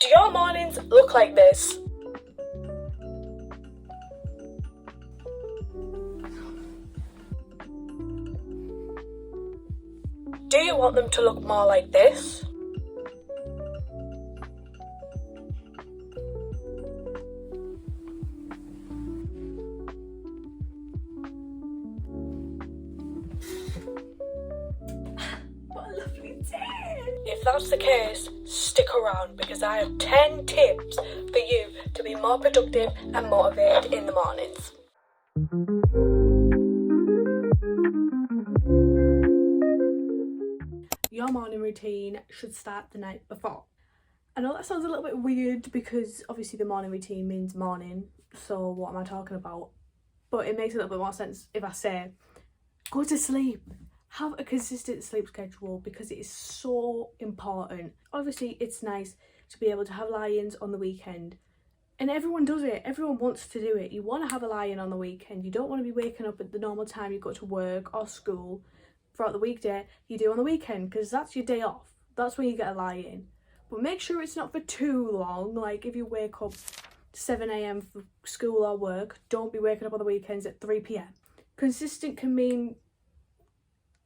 Do your mornings look like this? Do you want them to look more like this? What a lovely day! If that's the case, stick around because I have 10 tips for you to be more productive and motivated in the mornings. Your morning routine should start the night before. I know that sounds a little bit weird because obviously the morning routine means morning, so what am I talking about? But it makes a little bit more sense if I say, go to sleep. Have a consistent sleep schedule because it is so important. Obviously, it's nice to be able to have lie-ins on the weekend. And everyone does it. Everyone wants to do it. You want to have a lie-in on the weekend. You don't want to be waking up at the normal time you go to work or school throughout the weekday. You do on the weekend because that's your day off. That's when you get a lie-in. But make sure it's not for too long. Like if you wake up 7 a.m. for school or work, don't be waking up on the weekends at 3 p.m. Consistent can mean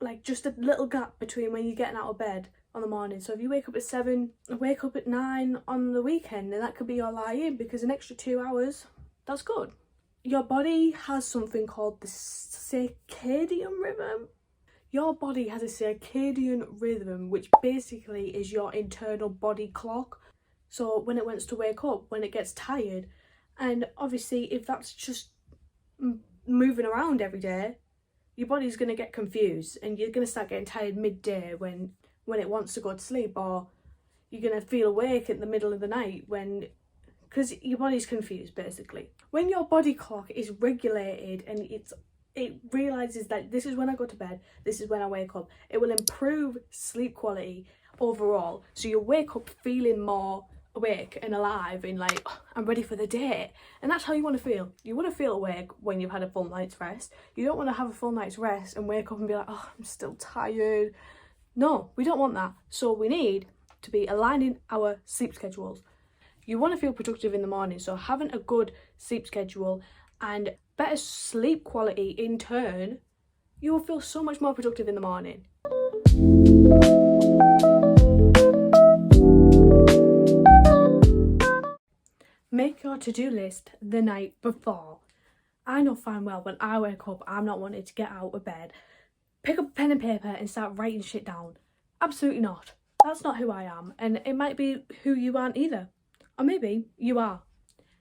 like just a little gap between when you're getting out of bed on the morning. So if you wake up at 7 and wake up at 9 on the weekend, then that could be your lie-in because an extra 2 hours, that's good. Your body has something called the circadian rhythm. Your body has a circadian rhythm, which basically is your internal body clock. So when it wants to wake up, when it gets tired, and obviously if that's just moving around every day, your body's going to get confused and you're going to start getting tired midday when it wants to go to sleep, or you're going to feel awake in the middle of the night because your body's confused basically. When your body clock is regulated and it realises that this is when I go to bed, this is when I wake up, it will improve sleep quality overall. So you wake up feeling more awake and alive and like, oh, I'm ready for the day. And that's how you want to feel. You want to feel awake when you've had a full night's rest. You don't want to have a full night's rest and wake up and be like, oh, I'm still tired. No, we don't want that. So we need to be aligning our sleep schedules. You want to feel productive in the morning, so having a good sleep schedule and better sleep quality in turn, you will feel so much more productive in the morning. Make your to-do list the night before. I know fine well when I wake up, I'm not wanting to get out of bed, pick up a pen and paper and start writing shit down. Absolutely not. That's not who I am, and it might be who you aren't either. Or maybe you are.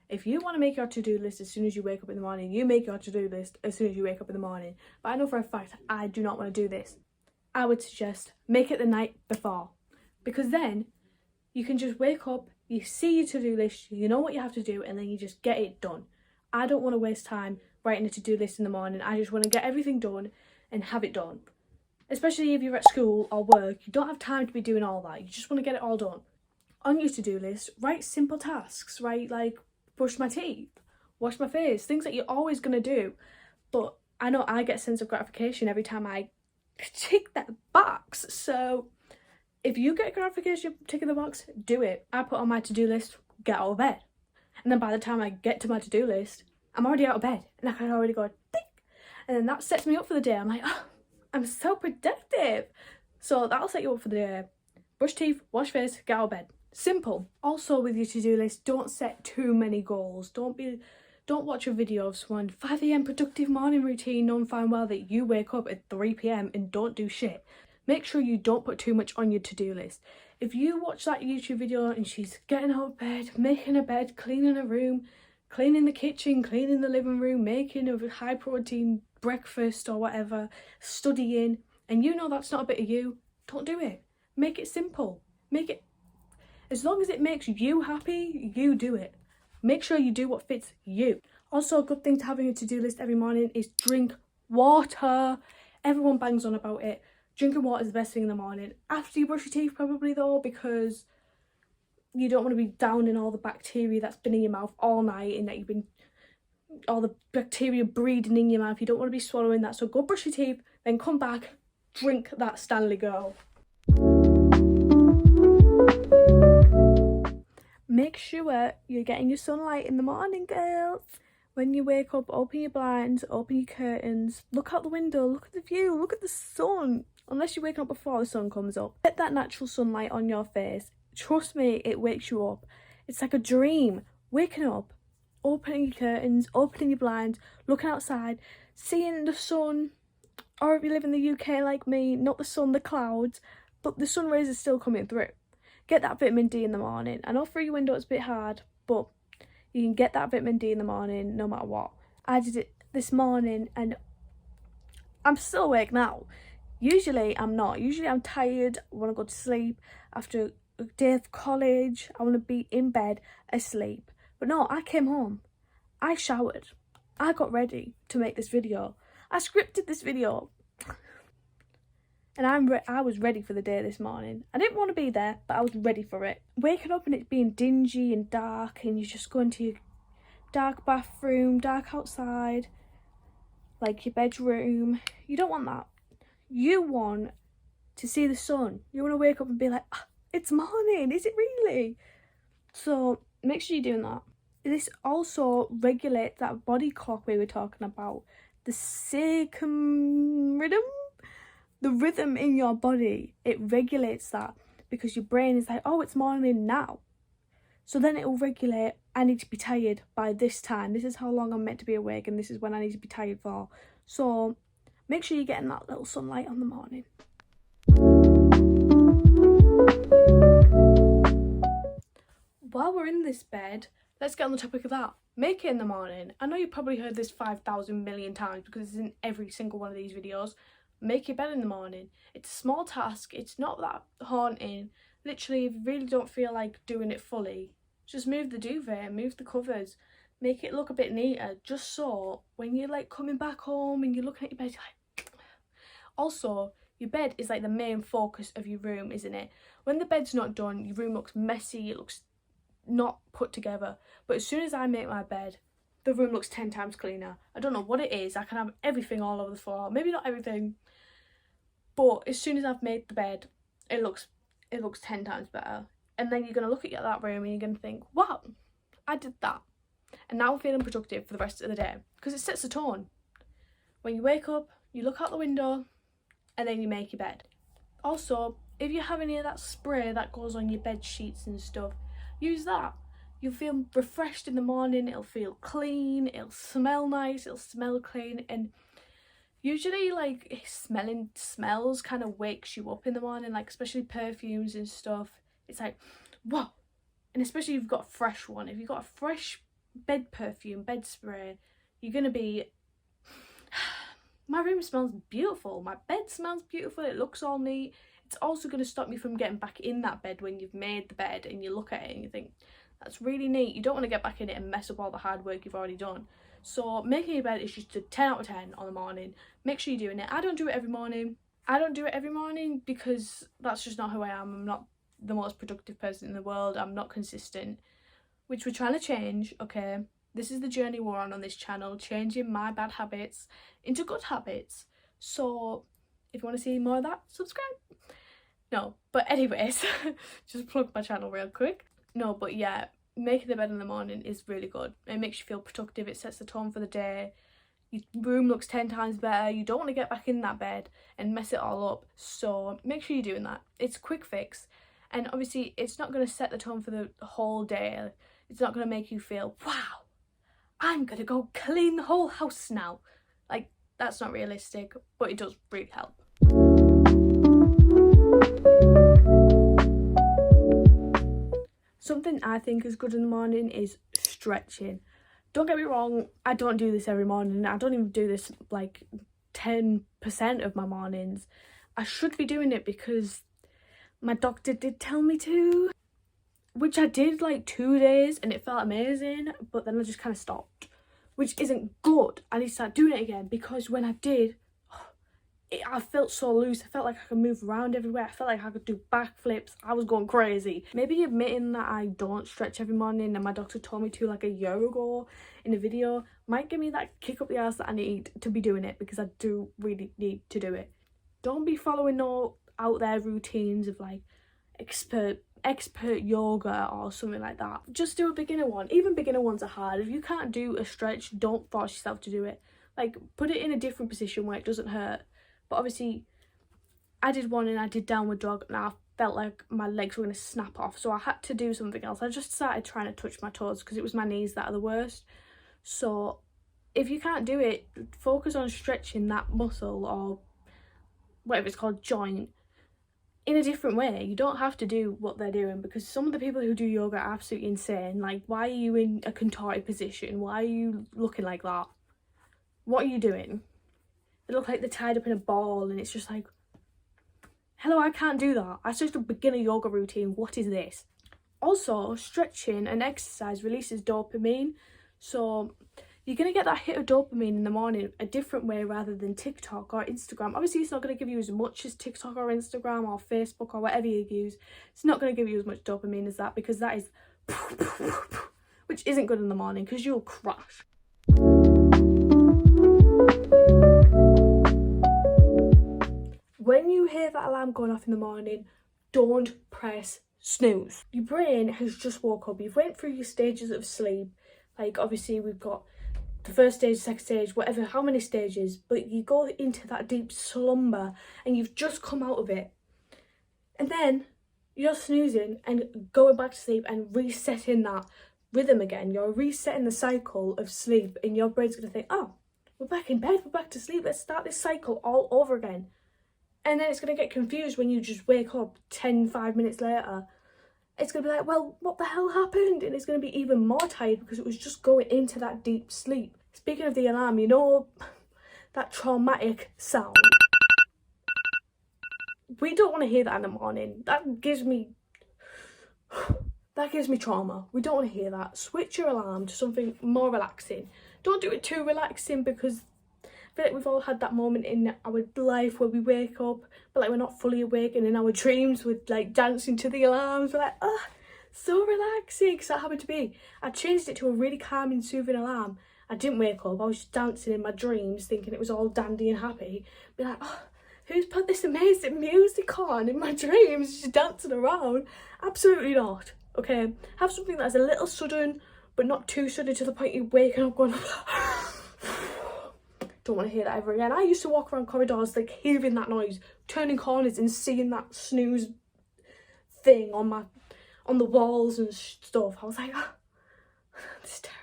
If you want to make your to-do list as soon as you wake up in the morning, you make your to-do list as soon as you wake up in the morning. But I know for a fact I do not want to do this. I would suggest make it the night before, because then you can just wake up, you see your to-do list, you know what you have to do, and then you just get it done. I don't want to waste time writing a to-do list in the morning. I just want to get everything done and have it done. Especially if you're at school or work, you don't have time to be doing all that. You just want to get it all done. On your to-do list, write simple tasks, right? Like brush my teeth, wash my face, things that you're always going to do. But I know I get a sense of gratification every time I tick that box. So if you get gratification from ticking the box, do it. I put on my to-do list, get out of bed. And then by the time I get to my to-do list, I'm already out of bed. And I can already go, tick. And then that sets me up for the day. I'm like, oh, I'm so productive. So that'll set you up for the day. Brush teeth, wash face, get out of bed. Simple. Also with your to-do list, don't set too many goals. Don't watch a video of someone 5 a.m. productive morning routine knowing fine well that you wake up at 3 p.m. and don't do shit. Make sure you don't put too much on your to-do list. If you watch that YouTube video and she's getting out of bed, making a bed, cleaning a room, cleaning the kitchen, cleaning the living room, making a high protein breakfast or whatever, studying, and you know that's not a bit of you, don't do it. Make it simple. Make it, as long as it makes you happy, you do it. Make sure you do what fits you. Also, a good thing to have on your to-do list every morning is drink water. Everyone bangs on about it. Drinking water is the best thing in the morning. After you brush your teeth probably though, because you don't want to be downing all the bacteria that's been in your mouth all night and that you've been, all the bacteria breeding in your mouth. You don't want to be swallowing that. So go brush your teeth, then come back, drink that Stanley Girl. Make sure you're getting your sunlight in the morning, girls. When you wake up, open your blinds, open your curtains, look out the window, look at the view, look at the sun. Unless you're waking up before the sun comes up. Get that natural sunlight on your face. Trust me, it wakes you up. It's like a dream. Waking up, opening your curtains, opening your blinds, looking outside, seeing the sun. Or if you live in the UK like me, not the sun, the clouds, but the sun rays are still coming through. Get that vitamin D in the morning. I know through your window it's a bit hard, but you can get that vitamin D in the morning no matter what. I did it this morning and I'm still awake now. Usually I'm not. Usually I'm tired, I want to go to sleep after a day of college. I want to be in bed asleep. But no, I came home. I showered. I got ready to make this video. I scripted this video. And I was ready for the day this morning. I didn't want to be there, but I was ready for it. Waking up and it being dingy and dark and you just go into your dark bathroom, dark outside, like your bedroom. You don't want that. You want to see the sun. You want to wake up and be like, it's morning, is it really? So make sure you're doing that. This also regulates that body clock we were talking about. The circadian rhythm. The rhythm in your body, it regulates that because your brain is like, oh, it's morning now. So then it will regulate, I need to be tired by this time. This is how long I'm meant to be awake and this is when I need to be tired for. So make sure you're getting that little sunlight on the morning. While we're in this bed, let's get on the topic of that. Make it in the morning. I know you've probably heard this 5,000 million times because it's in every single one of these videos. Make your bed in the morning. It's a small task. It's not that haunting. Literally, if you really don't feel like doing it fully, just move the duvet, move the covers, make it look a bit neater, just so when you're like coming back home and you're looking at your bed, you're like... Also, your bed is like the main focus of your room, isn't it? When the bed's not done, your room looks messy, it looks not put together. But as soon as I make my bed, the room looks 10 times cleaner. I don't know what it is. I can have everything all over the floor. Maybe not everything. But as soon as I've made the bed, it looks 10 times better. And then you're going to look at that room and you're going to think, wow, I did that. And now I'm feeling productive for the rest of the day. Because it sets the tone. When you wake up, you look out the window and then you make your bed. Also, if you have any of that spray that goes on your bed sheets and stuff, use that. You'll feel refreshed in the morning, it'll feel clean, it'll smell nice, it'll smell clean, and usually like smelling smells kind of wakes you up in the morning, like especially perfumes and stuff. It's like, whoa. And especially if you've got a fresh one, if you've got a fresh bed perfume, bed spray, you're gonna be, my room smells beautiful, my bed smells beautiful, it looks all neat. It's also going to stop me from getting back in that bed when you've made the bed and you look at it and you think, that's really neat. You don't want to get back in it and mess up all the hard work you've already done. So making your bed is just a 10 out of 10 on the morning. Make sure you're doing it. I don't do it every morning. I don't do it every morning because that's just not who I am. I'm not the most productive person in the world. I'm not consistent, which we're trying to change, okay? This is the journey we're on this channel, changing my bad habits into good habits. So if you want to see more of that, subscribe. No, but anyways, just plug my channel real quick. No, but yeah, making the bed in the morning is really good. It makes you feel productive, it sets the tone for the day. Your room looks 10 times better. You don't want to get back in that bed and mess it all up. So make sure you're doing that. It's a quick fix. And obviously, it's not going to set the tone for the whole day. It's not going to make you feel, wow, I'm going to go clean the whole house now. Like, that's not realistic, but it does really help. Something I think is good in the morning is stretching. Don't get me wrong, I don't do this every morning. I don't even do this like 10% of my mornings. I should be doing it because my doctor did tell me to, which I did like 2 days and it felt amazing, but then I just kind of stopped, which isn't good. I need to start doing it again because when I did, I felt so loose. I felt like I could move around everywhere. I felt like I could do backflips. I was going crazy. Maybe admitting that I don't stretch every morning and my doctor told me to like a year ago in a video might give me that kick up the ass that I need to be doing it, because I do really need to do it. Don't be following no out there routines of like expert expert yoga or something like that. Just do a beginner one. Even beginner ones are hard. If you can't do a stretch, don't force yourself to do it. Like, put it in a different position where it doesn't hurt. But obviously, I did one and I did downward dog and I felt like my legs were going to snap off. So I had to do something else. I just started trying to touch my toes because it was my knees that are the worst. So if you can't do it, focus on stretching that muscle or whatever it's called, joint, in a different way. You don't have to do what they're doing, because some of the people who do yoga are absolutely insane. Like, why are you in a contorted position? Why are you looking like that? What are you doing? They look like they're tied up in a ball, and it's just like, hello, I can't do that. That's just a beginner yoga routine. What is this? Also, stretching and exercise releases dopamine. So you're going to get that hit of dopamine in the morning a different way rather than TikTok or Instagram. Obviously, it's not going to give you as much as TikTok or Instagram or Facebook or whatever you use. It's not going to give you as much dopamine as that, because that is which isn't good in the morning because you'll crash. When you hear that alarm going off in the morning, don't press snooze. Your brain has just woke up. You've went through your stages of sleep. Like, obviously, we've got the first stage, second stage, whatever, how many stages, but you go into that deep slumber and you've just come out of it. And then you're snoozing and going back to sleep and resetting that rhythm again. You're resetting the cycle of sleep, and your brain's going to think, oh, we're back in bed, we're back to sleep, let's start this cycle all over again. And then it's going to get confused when you just wake up 5 minutes later. It's going to be like, well, what the hell happened? And it's going to be even more tired because it was just going into that deep sleep. Speaking of the alarm, you know that traumatic sound? We don't want to hear that in the morning. That gives me trauma. We don't want to hear that. Switch your alarm to something more relaxing. Don't do it too relaxing, because I feel like we've all had that moment in our life where we wake up, but like we're not fully awake, and in our dreams we're like dancing to the alarms. We're like, oh, so relaxing, because that happened to me. I changed it to a really calming, soothing alarm. I didn't wake up, I was just dancing in my dreams, thinking it was all dandy and happy. Be like, oh, who's put this amazing music on in my dreams, just dancing around? Absolutely not. Okay, have something that's a little sudden, but not too sudden to the point you're waking up going, don't want to hear that ever again. I used to walk around corridors like hearing that noise, turning corners and seeing that snooze thing on the walls and stuff. I was like, oh, this is terrifying.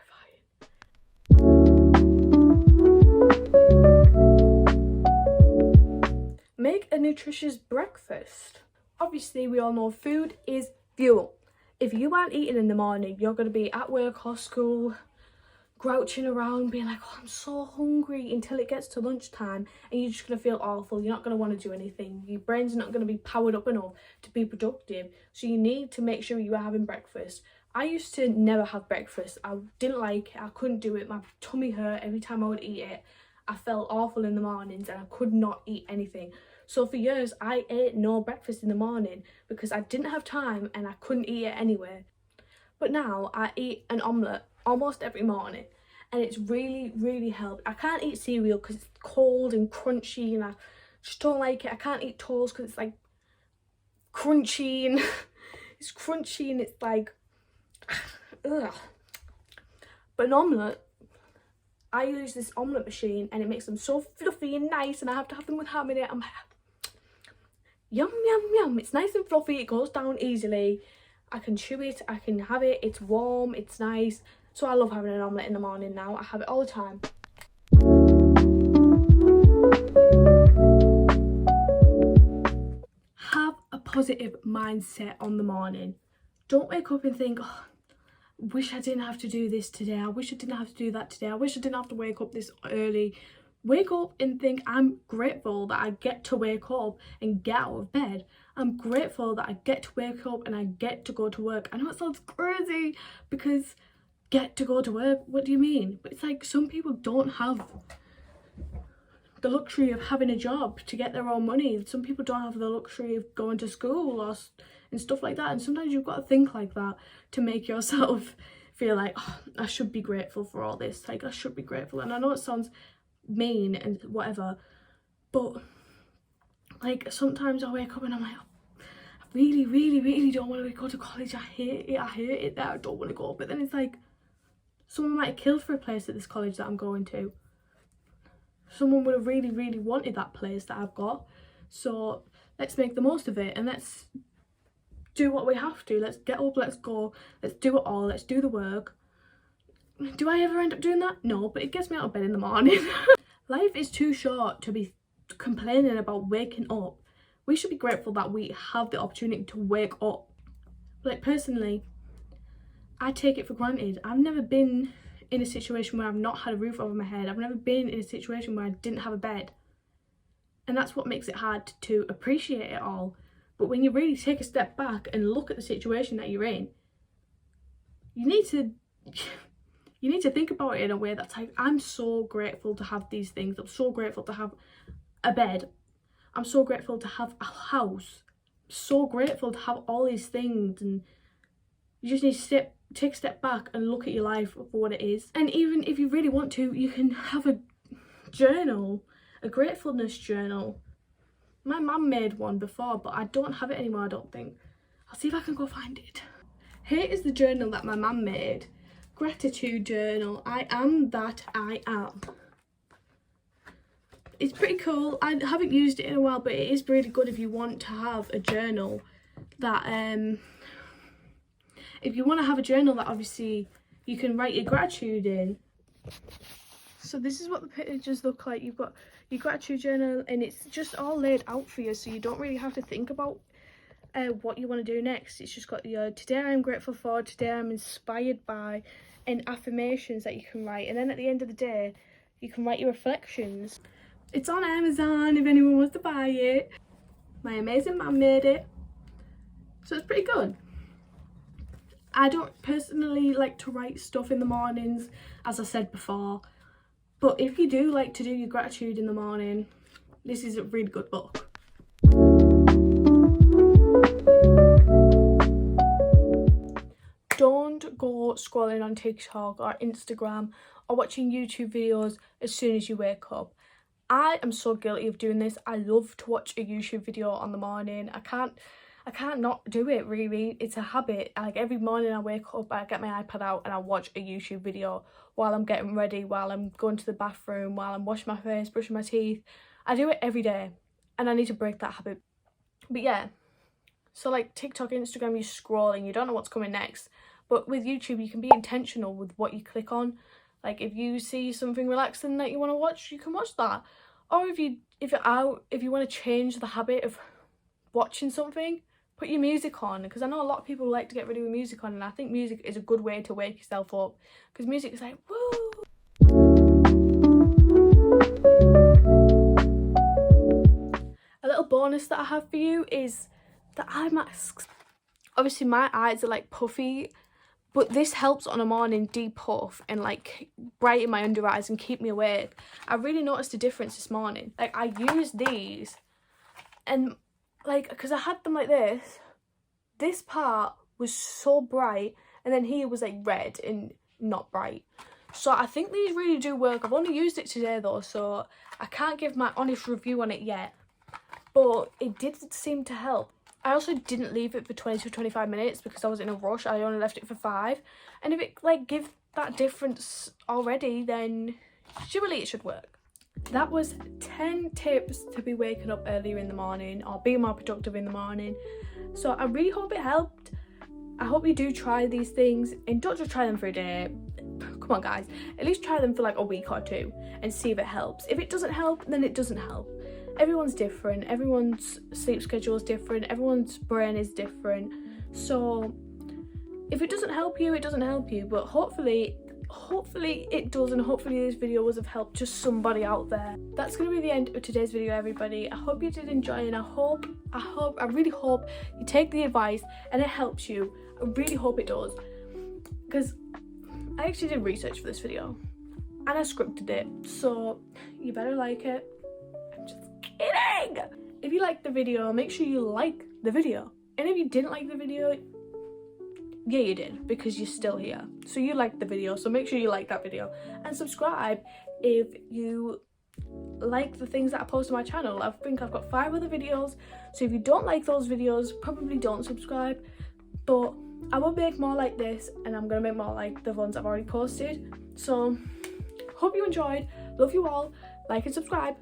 Make a nutritious breakfast. Obviously, we all know food is fuel. If you aren't eating in the morning, you're going to be at work or school, grouching around, being like, oh, I'm so hungry, until it gets to lunchtime and you're just going to feel awful. You're not going to want to do anything. Your brain's not going to be powered up enough to be productive. So you need to make sure you are having breakfast. I used to never have breakfast. I didn't like it. I couldn't do it. My tummy hurt every time I would eat it. I felt awful in the mornings and I could not eat anything. So for years, I ate no breakfast in the morning because I didn't have time and I couldn't eat it anyway. But now I eat an omelette almost every morning, and it's really, really helped. I can't eat cereal because it's cold and crunchy, and I just don't like it. I can't eat toast because it's like crunchy, and it's crunchy and it's like, ugh. But an omelette, I use this omelette machine and it makes them so fluffy and nice, and I have to have them with ham in it. I'm like, yum, yum, yum. It's nice and fluffy, it goes down easily. I can chew it, I can have it, it's warm, it's nice. So I love having an omelette in the morning now. I have it all the time. Have a positive mindset on the morning. Don't wake up and think, oh, wish I didn't have to do this today. I wish I didn't have to do that today. I wish I didn't have to wake up this early. Wake up and think, I'm grateful that I get to wake up and get out of bed. I'm grateful that I get to wake up and I get to go to work. I know it sounds crazy, because get to go to work, what do you mean? But it's like, some people don't have the luxury of having a job to get their own money. Some people don't have the luxury of going to school and stuff like that. And sometimes you've got to think like that to make yourself feel like, oh, I should be grateful for all this. Like, I should be grateful. And I know it sounds mean and whatever, but like sometimes I wake up and I'm like, oh, really, really, really don't want to go to college. I hate it there. I don't want to go. But then it's like, someone might have killed for a place at this college that I'm going to. Someone would have really, really wanted that place that I've got. So let's make the most of it, and let's do what we have to. Let's get up, let's go, let's do it all, let's do the work. Do I ever end up doing that? No, but it gets me out of bed in the morning. Life is too short to be complaining about waking up. We should be grateful that we have the opportunity to wake up. Like, personally, I take it for granted. I've never been in a situation where I've not had a roof over my head. I've never been in a situation where I didn't have a bed. And that's what makes it hard to appreciate it all. But when you really take a step back and look at the situation that you're in, you need to think about it in a way that's like, I'm so grateful to have these things. I'm so grateful to have a bed. I'm so grateful to have a house. I'm so grateful to have all these things. And you just need to take a step back and look at your life for what it is. And even if you really want to, you can have a journal, a gratefulness journal. My mum made one before, but I don't have it anymore, I don't think. I'll see if I can go find it. Here is the journal that my mum made. Gratitude journal. I am that I am. It's pretty cool. I haven't used it in a while, but it is really good if you want to have a journal that if you want to have a journal that obviously you can write your gratitude in. So this is what the pages look like. You've got your gratitude journal, and it's just all laid out for you, so you don't really have to think about what you want to do next. It's just got your today I'm grateful for, today I'm inspired by, and affirmations that you can write. And then at the end of the day, you can write your reflections. It's on Amazon if anyone wants to buy it. My amazing mum made it, so it's pretty good. I don't personally like to write stuff in the mornings, as I said before, but if you do like to do your gratitude in the morning, this is a really good book. Don't go scrolling on TikTok or Instagram or watching YouTube videos as soon as you wake up. I am so guilty of doing this. I love to watch a YouTube video on the morning. I can't not do it, really. It's a habit. Like, every morning I wake up, I get my iPad out and I watch a YouTube video while I'm getting ready, while I'm going to the bathroom, while I'm washing my face, brushing my teeth. I do it every day, and I need to break that habit. But yeah, so like TikTok, Instagram, you're scrolling, you don't know what's coming next. But with YouTube, you can be intentional with what you click on. Like, if you see something relaxing that you want to watch, you can watch that. Or if you want to change the habit of watching something, put your music on, because I know a lot of people like to get rid of music on, and I think music is a good way to wake yourself up, because music is like, woo! A little bonus that I have for you is the eye masks. Obviously my eyes are like puffy, but this helps on a morning depuff and like brighten my under eyes and keep me awake. I really noticed a difference this morning. Like, I used these, and like, because I had them like this part was so bright, and then here was like red and not bright. So I think these really do work. I've only used it today though, so I can't give my honest review on it yet, but it did seem to help. I also didn't leave it for 20 to 25 minutes because I was in a rush. I only left it for 5. And if it like gives that difference already, then surely it should work. That was 10 tips to be waking up earlier in the morning or being more productive in the morning. So I really hope it helped. I hope you do try these things, and don't just try them for a day. Come on guys, at least try them for like a week or 2 and see if it helps. If it doesn't help, then it doesn't help. Everyone's different, everyone's sleep schedule is different, everyone's brain is different. So if it doesn't help you, it doesn't help you, but hopefully it does, and hopefully this video was of help to somebody out there. That's going to be the end of today's video, everybody. I hope you did enjoy, and I really hope you take the advice and it helps you. I really hope it does, because I actually did research for this video and I scripted it, so you better like it. I'm just kidding. If you liked the video, make sure you like the video, and if you didn't like the video, yeah, you did, because you're still here. So you liked the video, so make sure you like that video and subscribe if you like the things that I post on my channel. I think I've got 5 other videos, so if you don't like those videos, probably don't subscribe. But I will make more like this, and I'm gonna make more like the ones I've already posted. So hope you enjoyed. Love you all. Like and subscribe.